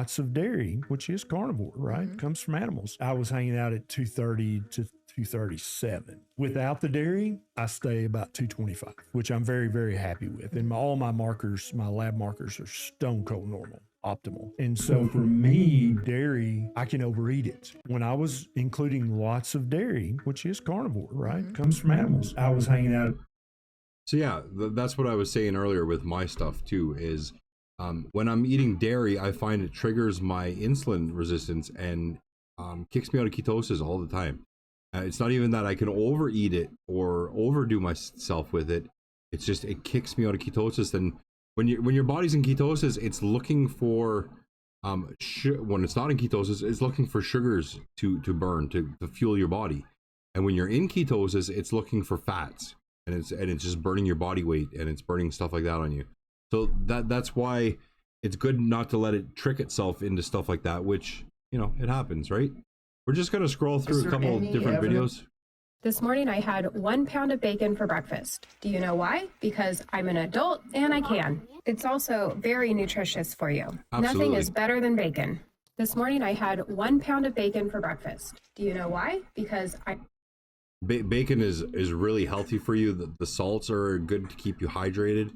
lots of dairy, which is carnivore, right? Comes from animals. I was hanging out at 230 to 237. Without the dairy, I stay about 225, which I'm very, very happy with. And all my markers, my lab markers are stone cold normal, optimal. And so for me, dairy, I can overeat it. When I was including lots of dairy, which is carnivore, right? Comes from animals. I was hanging out. So yeah, that's what I was saying earlier with my stuff too, is when I'm eating dairy, I find it triggers my insulin resistance and kicks me out of ketosis all the time. It's not even that I can overeat it or overdo myself with it. It's just, it kicks me out of ketosis. And when your body's in ketosis, it's looking for, when it's not in ketosis, it's looking for sugars to burn, to fuel your body. And when you're in ketosis, it's looking for fats. And it's just burning your body weight, and it's burning stuff like that on you. So that's why it's good not to let it trick itself into stuff like that, which, you know, it happens, right? We're just going to scroll through a couple of different videos. This morning I had 1 pound of bacon for breakfast. Do you know why? Because I'm an adult and I can. It's also very nutritious for you. Absolutely. Nothing is better than bacon. This morning I had 1 pound of bacon for breakfast. Do you know why? Because bacon is really healthy for you. The salts are good to keep you hydrated.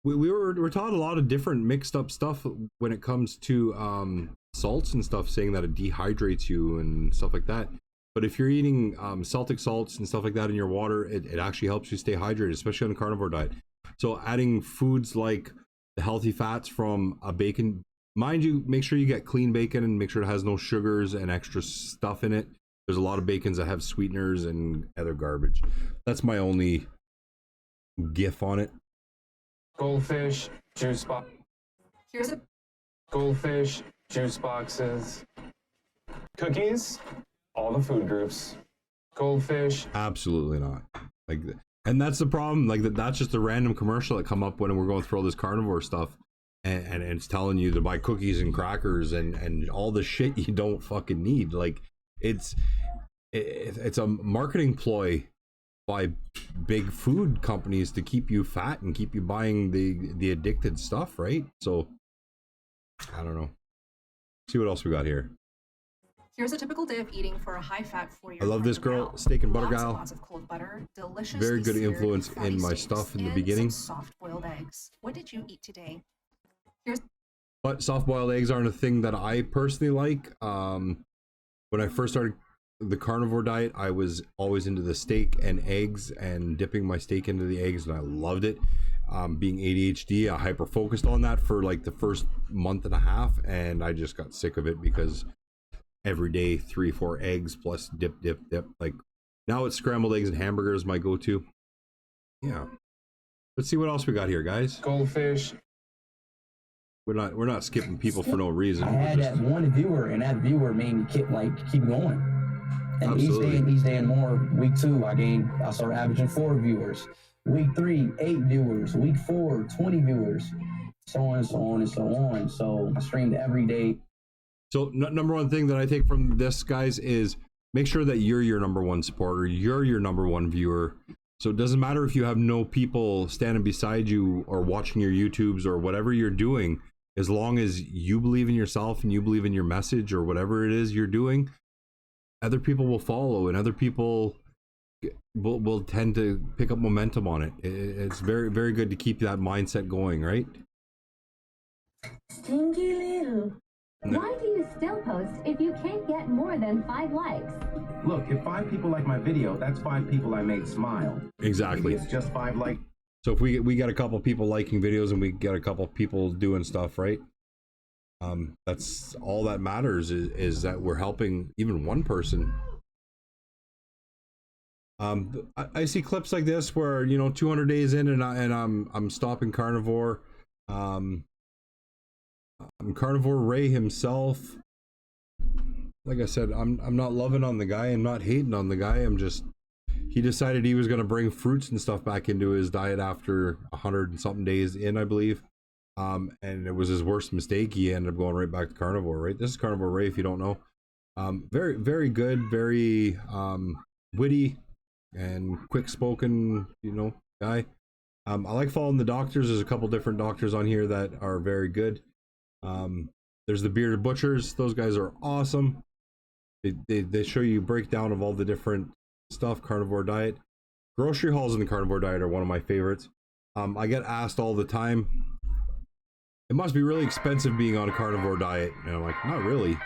We're taught a lot of different mixed up stuff when it comes to salts and stuff, saying that it dehydrates you and stuff like that. But if you're eating Celtic salts and stuff like that in your water, it actually helps you stay hydrated, especially on a carnivore diet. So adding foods like the healthy fats from a bacon, mind you, make sure you get clean bacon and make sure it has no sugars and extra stuff in it. There's a lot of bacons that have sweeteners and other garbage. That's my only gif on it. Goldfish, juice box. here's a Goldfish, juice boxes. Cookies, all the food groups. Goldfish. Absolutely not. And that's the problem. That's just a random commercial that come up when we're going through all this carnivore stuff, and it's telling you to buy cookies and crackers and all the shit you don't fucking need. It's a marketing ploy by big food companies to keep you fat and keep you buying the addicted stuff, right? So I don't know. See what else we got here. Here's a typical day of eating for a high-fat 4-year-old. I love this girl, steak and butter gal. Lots of cold butter, delicious. Very good influence in my stuff in the beginning. Soft-boiled eggs. What did you eat today? But soft-boiled eggs aren't a thing that I personally like. When I first started the carnivore diet, I was always into the steak and eggs and dipping my steak into the eggs, and I loved it. Being ADHD, I hyper-focused on that for like the first month and a half, and I just got sick of it because every day 3-4 eggs plus dip. Like now it's scrambled eggs and hamburgers, my go-to. Yeah. Let's see what else we got here, guys. Goldfish. We're not skipping people for no reason. I had that one viewer, and that viewer made me keep going. And Absolutely. each day and more. Week 2, I started averaging 4 viewers. Week 3, 8 viewers. Week 4, 20 viewers. So on and so on and so on. So I streamed every day. So number one thing that I take from this, guys, is make sure that you're your number one supporter. You're your number one viewer. So it doesn't matter if you have no people standing beside you or watching your YouTubes or whatever you're doing, as long as you believe in yourself and you believe in your message or whatever it is you're doing, other people will follow and other people will tend to pick up momentum on it. It's very, very good to keep that mindset going, right? Stinky little. Why do you still post if you can't get more than 5 likes? Look, if 5 people like my video, that's 5 people I made smile. Exactly. Maybe it's just 5 likes. So if we got a couple people liking videos and we got a couple people doing stuff, right? That's all that matters is that we're helping even one person. I see clips like this where, you know, 200 days in and I'm stopping carnivore. Carnivore Ray himself, like I said, I'm not loving on the guy. I'm not hating on the guy. He decided he was going to bring fruits and stuff back into his diet after 100 and something days in, I believe. And it was his worst mistake. He ended up going right back to carnivore, right? This is Carnivore Ray, if you don't know. Very, very good, very witty and quick spoken, you know, guy. I like following the doctors. There's a couple different doctors on here that are very good. There's the Bearded Butchers. Those guys are awesome. They show you breakdown of all the different stuff, carnivore diet. Grocery hauls in the carnivore diet are one of my favorites. I get asked all the time, it must be really expensive being on a carnivore diet. And I'm like, not really.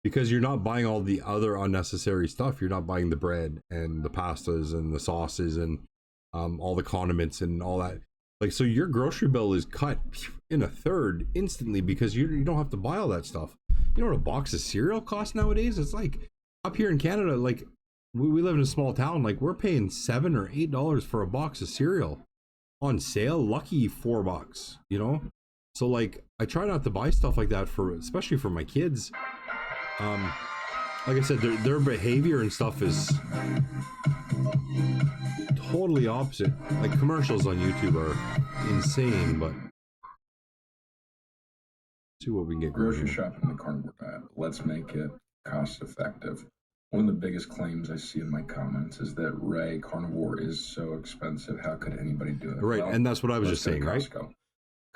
Because you're not buying all the other unnecessary stuff. You're not buying the bread and the pastas and the sauces and all the condiments and all that. Like, so your grocery bill is cut in a third instantly because you don't have to buy all that stuff. You know what a box of cereal costs nowadays? It's like, up here in Canada, like, we live in a small town, like, we're paying $7 or $8 for a box of cereal on sale, lucky $4, you know? So, like, I try not to buy stuff like that especially for my kids. Like I said, their behavior and stuff is totally opposite. Like, commercials on YouTube are insane, but see what we can get. Grocery shopping in the carnivore diet. Let's make it cost effective. One of the biggest claims I see in my comments is that Ray carnivore is so expensive. How could anybody do it? Right, well, and that's what I was just saying, right?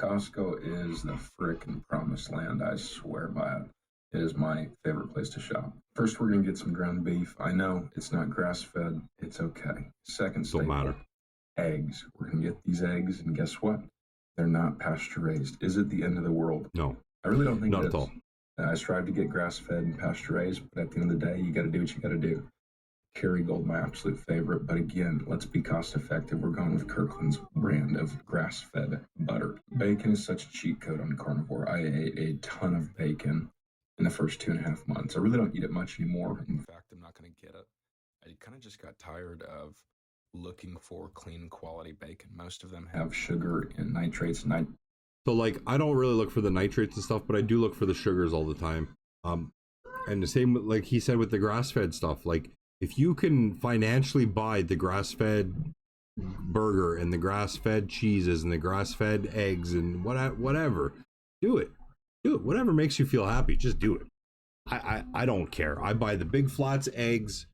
Costco is the frickin' promised land. I swear by it. It is my favorite place to shop. First, we're gonna get some ground beef. I know it's not grass-fed. It's okay. Second staple, don't matter. Eggs. We're gonna get these eggs, and guess what? They're not pasture-raised. Is it the end of the world? No. I really don't think not it at is. all. I strive to get grass-fed and pasture-raised, but at the end of the day, you got to do what you got to do. Kerrygold, my absolute favorite, but again, let's be cost-effective. We're going with Kirkland's brand of grass-fed butter. Bacon is such a cheat code on carnivore. I ate a ton of bacon in the first 2.5 months. I really don't eat it much anymore. In fact, I'm not going to get it. I kind of just got tired of looking for clean quality bacon. Most of them have sugar and nitrates. So, like, I don't really look for the nitrates and stuff, but I do look for the sugars all the time. And the same, like he said, with the grass-fed stuff. Like, if you can financially buy the grass-fed burger and the grass-fed cheeses and the grass-fed eggs and whatever, do it. Do it. Whatever makes you feel happy, just do it. I don't care. I buy the big flats eggs.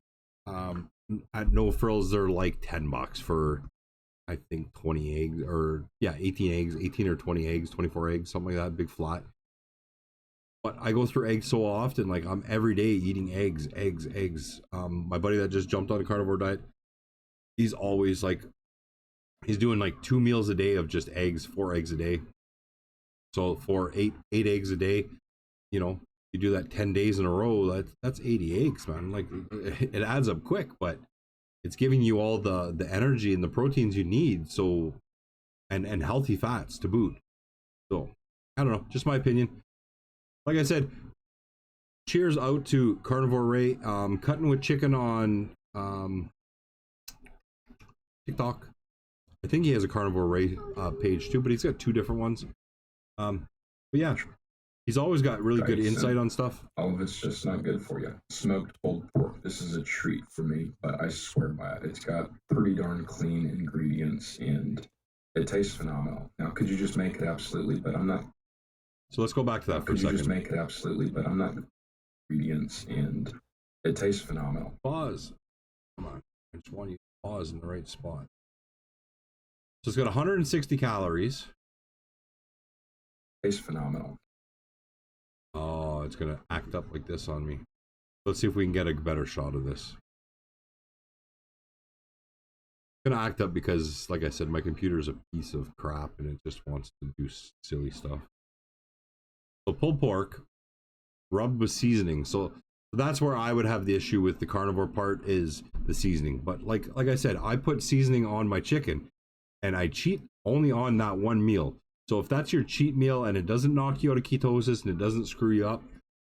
At No Frills, they're like $10 for, I think, 20 eggs, or 18 eggs, 18 or 20 eggs, 24 eggs, something like that, big flat. But I go through eggs so often, like, I'm every day eating eggs. My buddy that just jumped on a carnivore diet, he's always like, he's doing like 2 meals a day of just eggs, 4 eggs a day. So for eight eggs a day, you know, you do that 10 days in a row, that's 80 eggs, man. Like, it adds up quick, but it's giving you all the energy and the proteins you need. So, and healthy fats to boot. So, I don't know, just my opinion. Like I said, cheers out to Carnivore Ray. Cutting with Chicken on TikTok. I think he has a Carnivore Ray page too, but he's got 2 different ones. But yeah, he's always got really good insight on stuff. All of it's just not good for you. Smoked pulled pork. This is a treat for me, but I swear by it. It's got pretty darn clean ingredients and it tastes phenomenal. Now, could you just make it absolutely? But I'm not. So let's go back to that for a second. Could you just make it absolutely? But I'm not. Ingredients and it tastes phenomenal. Pause. Come on. I just want you to pause in the right spot. So it's got 160 calories. Tastes phenomenal. Oh, it's gonna act up like this on me. Let's see if we can get a better shot of this. It's gonna act up because, like I said, my computer's a piece of crap and it just wants to do silly stuff. So pulled pork, rubbed with seasoning. So that's where I would have the issue with the carnivore part, is the seasoning. But like I said, I put seasoning on my chicken and I cheat only on that one meal. So if that's your cheat meal and it doesn't knock you out of ketosis and it doesn't screw you up,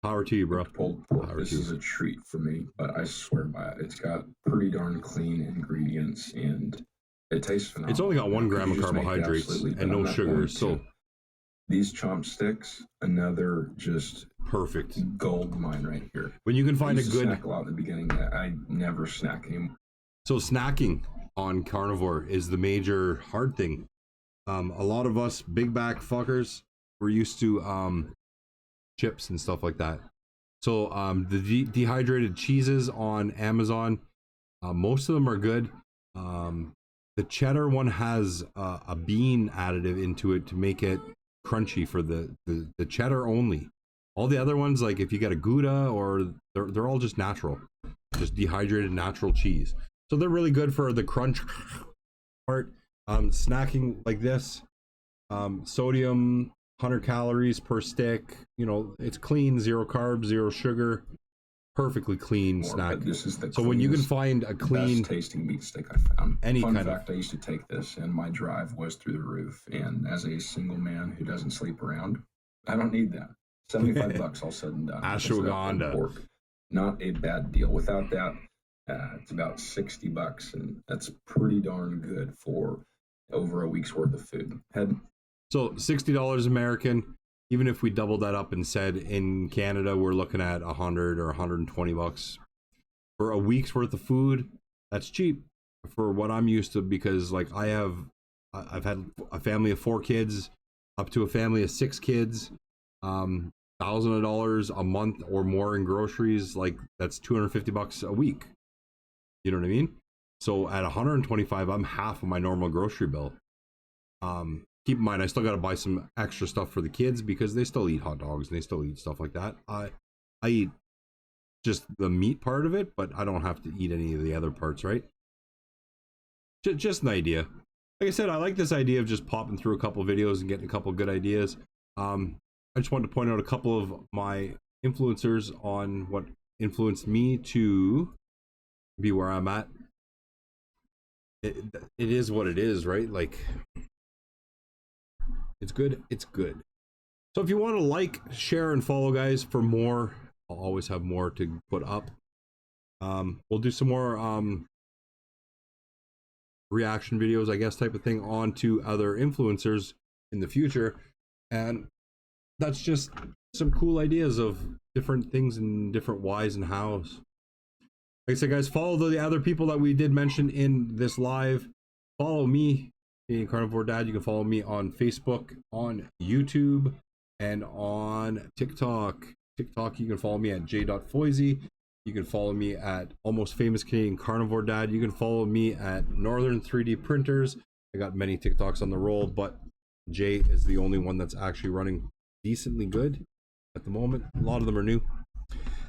power to you, bro. Pulled pork. This is a treat for me, but I swear by it. It's got pretty darn clean ingredients and it tastes phenomenal. It's only got 1 gram of carbohydrates and no sugar. So these chomp sticks, another just perfect gold mine right here. When you can find a good snack a lot in the beginning, I never snack anymore. So snacking on carnivore is the major hard thing. A lot of us big back fuckers, we're used to chips and stuff like that. So the dehydrated cheeses on Amazon, most of them are good. The cheddar one has a bean additive into it to make it crunchy for the cheddar only. All the other ones, like if you get a Gouda, or they're all just natural, just dehydrated natural cheese. So they're really good for the crunch part. Snacking like this, sodium 100 calories per stick. You know, it's clean, 0 carbs, 0 sugar, perfectly clean snack. This is the so when you can find a clean, best tasting meat stick I found. Fun fact, I used to take this, and my drive was through the roof. And as a single man who doesn't sleep around, I don't need that. $75 all said and done. Ashwagandha. Pork. Not a bad deal. Without that, it's about $60, and that's pretty darn good for over a week's worth of food. So $60 American. Even if we doubled that up and said in Canada we're looking at $100 or $120 for a week's worth of food, that's cheap for what I'm used to, because like I've had a family of 4 kids up to a family of 6 kids. $1,000 a month or more in groceries, like that's $250 a week. You know what I mean? So at 125, I'm half of my normal grocery bill. Keep in mind, I still got to buy some extra stuff for the kids because they still eat hot dogs and they still eat stuff like that. I eat just the meat part of it, but I don't have to eat any of the other parts, right? Just an idea. Like I said, I like this idea of just popping through a couple videos and getting a couple good ideas. I just wanted to point out a couple of my influencers on what influenced me to be where I'm at. It is what it is, right? Like, it's good. It's good. So if you want to like, share, and follow, guys, for more, I'll always have more to put up. We'll do some more reaction videos, I guess, type of thing, onto other influencers in the future. And that's just some cool ideas of different things and different whys and hows. Like I said, guys, follow the other people that we did mention in this live. Follow me, Carnivore Dad. You can follow me on Facebook, on YouTube, and on TikTok. TikTok, you can follow me at j.foisey. You can follow me at Almost Famous Canadian Carnivore Dad. You can follow me at Northern 3D Printers. I got many TikToks on the roll, but Jay is the only one that's actually running decently good at the moment. A lot of them are new.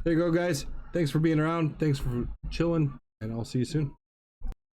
There you go, guys. Thanks for being around. Thanks for chilling, and I'll see you soon.